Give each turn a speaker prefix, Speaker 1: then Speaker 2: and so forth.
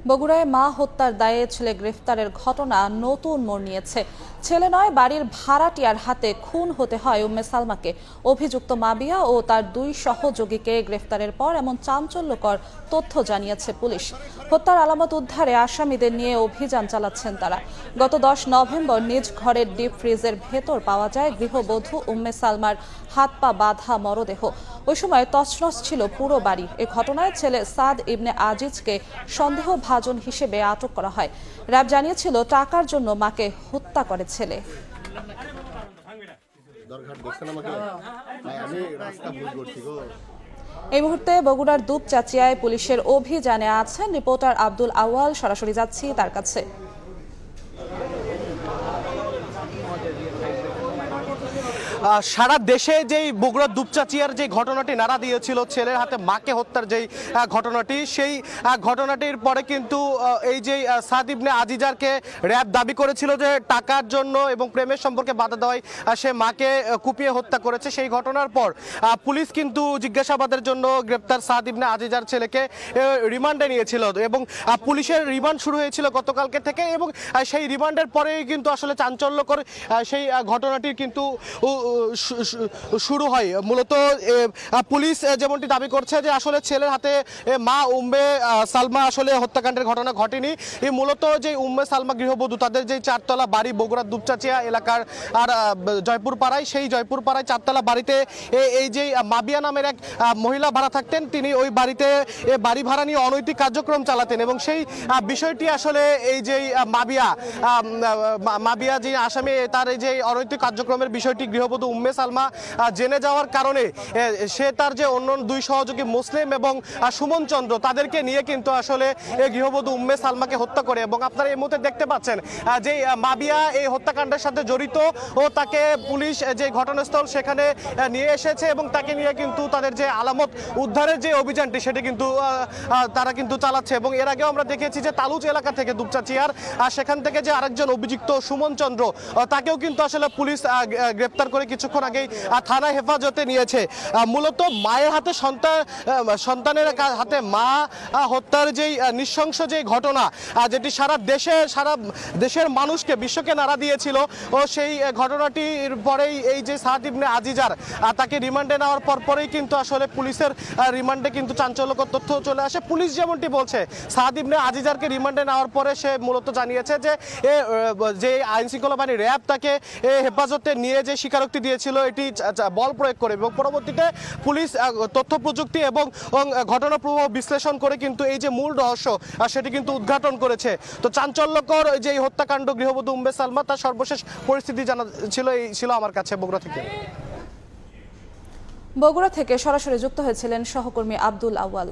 Speaker 1: বগুড়ায় মা হত্যার দায়ে ছেলে গ্রেফতারের ঘটনা নতুন মোড় নিয়েছে। ছেলে নয়, বাড়ির ভাড়াটিয়ার হাতে খুন হতে হয় উম্মে সালমাকে। অভিযুক্ত মাবিয়া ও তার দুই সহযোগীকে গ্রেফতারের পর এমন চাঞ্চল্যকর তথ্য জানিয়েছে পুলিশ। হত্যার আলামত উদ্ধারে আসামিদের নিয়ে অভিযান চালাচ্ছেন তারা। গত 10 নভেম্বর নিজ ঘরের ডিপ ফ্রিজের ভেতর পাওয়া যায় গৃহবধূ উম্মে সালমার হাত পা বাঁধা মরদেহ। ওই সময় তছনছ ছিল পুরো বাড়ি। এ ঘটনায় ছেলে সাদ ইবনে আজিজকে সন্দেহভাজন হিসেবে আটক করা হয়। র্যাব জানিয়েছিল টাকার জন্য মাকে হত্যা করে ছেলে। এই মুহূর্তে বগুড়ার দুপচাচিয়ায় পুলিশের অভিযানে আছেন রিপোর্টার আব্দুল আওয়াল। সরাসরি যাচ্ছি তার কাছে।
Speaker 2: সারা দেশে যেই বগুড়া দুপচাচিয়ার যে ঘটনাটি নাড়া দিয়েছিল, ছেলের হাতে মাকে হত্যার যেই ঘটনাটি, সেই ঘটনাটির পরে কিন্তু এই যে সাদ ইবনে আজিজারকে র্যাব দাবি করেছিল যে টাকার জন্য এবং প্রেমের সম্পর্কে বাধা দেওয়ায় সে মাকে কুপিয়ে হত্যা করেছে। সেই ঘটনার পর পুলিশ কিন্তু জিজ্ঞাসাবাদের জন্য গ্রেপ্তার সাদ ইবনে আজিজার ছেলেকে রিমান্ডে নিয়েছিল এবং পুলিশের রিমান্ড শুরু হয়েছিল গতকালকে থেকে এবং সেই রিমান্ডের পরেই কিন্তু আসলে চাঞ্চল্যকর সেই ঘটনাটির কিন্তু শুরু হয়। মূলত পুলিশ যেমনটি দাবি করছে যে আসলে ছেলের হাতে মা উম্মে সালমা আসলে হত্যাকাণ্ডের ঘটনা ঘটেনি। মূলত যে উম্মে সালমা গৃহবধূ, তাদের যে 4তলা বাড়ি বগুড়া দুপচাচিয়া এলাকার আর জয়পুর পাড়ায়, সেই জয়পুর পাড়ায় 4তলা বাড়িতে এই যে মাবিয়া নামের এক মহিলা ভাড়া থাকতেন। তিনি ওই বাড়িতে বাড়ি ভাড়া নিয়ে অনৈতিক কার্যক্রম চালাতেন এবং সেই বিষয়টি আসলে এই যে মাবিয়া যে আসামি, তার এই যে অনৈতিক কার্যক্রমের বিষয়টি গৃহবধূ উম্মে সালমা জেনে যাওয়ার কারণে সে তার যে অন্য দুই সহযোগী মুসলিম এবং সুমন চন্দ্র, তাদেরকে নিয়ে কিন্তু আসলে এই গৃহবধূ উম্মে সালমাকে হত্যা করে। এবং আপনারা এই মুহূর্তে দেখতে পাচ্ছেন যে মাবিয়া এই হত্যাকাণ্ডের সাথে জড়িত ও তাকে পুলিশ যে ঘটনাস্থল সেখানে নিয়ে এসেছে এবং তাকে নিয়ে কিন্তু তাদের যে আলামত উদ্ধারের যে অভিযানটি সেটি কিন্তু তারা কিন্তু চালাচ্ছে। এবং এর আগেও আমরা দেখেছি যে তালুচ এলাকা থেকে দুপচাচিয়ার সেখান থেকে যে আরেকজন অভিযুক্ত সুমন চন্দ্র, তাকেও কিন্তু আসলে পুলিশ গ্রেপ্তার করে কিছুক্ষণ আগেই থানায় হেফাজতে নিয়েছে। মূলত মায়ের হাতে সন্তানের হাতে মা হত্যার যেই নৃশংস যে ঘটনা, যেটি সারা দেশের মানুষকে, বিশ্বকে নাড়া দিয়েছিল, ও সেই ঘটনাটির পরেই এই যে সাদ ইবনে আজিজার তাকে রিমান্ডে নেওয়ার পরেই কিন্তু আসলে পুলিশের রিমান্ডে কিন্তু চাঞ্চল্যকর তথ্য চলে আসে। পুলিশ যেমনটি বলছে, সাদ ইবনে আজিজারকে রিমান্ডে নেওয়ার পরে সে মূলত জানিয়েছে যে আইন শৃঙ্খলা বাহিনী র্যাব তাকে হেফাজতে নিয়ে যে স্বীকারোক্তি দিয়েছিল এটি বল প্রয়োগ করে এবং পরবর্তীতে পুলিশ তথ্য প্রযুক্তি এবং ঘটনা প্রবাহ বিশ্লেষণ করে কিন্তু এই যে মূল রহস্য সেটি কিন্তু উদ্ঘাটন করেছে। তো চাঞ্চল্যকর যে এই হত্যাকাণ্ড গৃহবধূ উম্মে সালমা, তার সর্বশেষ পরিস্থিতি জানা ছিল আমার কাছে বগুড়া থেকে।
Speaker 1: বগুড়া থেকে সরাসরি যুক্ত হয়েছিলেন সহকর্মী আব্দুল আওয়াল।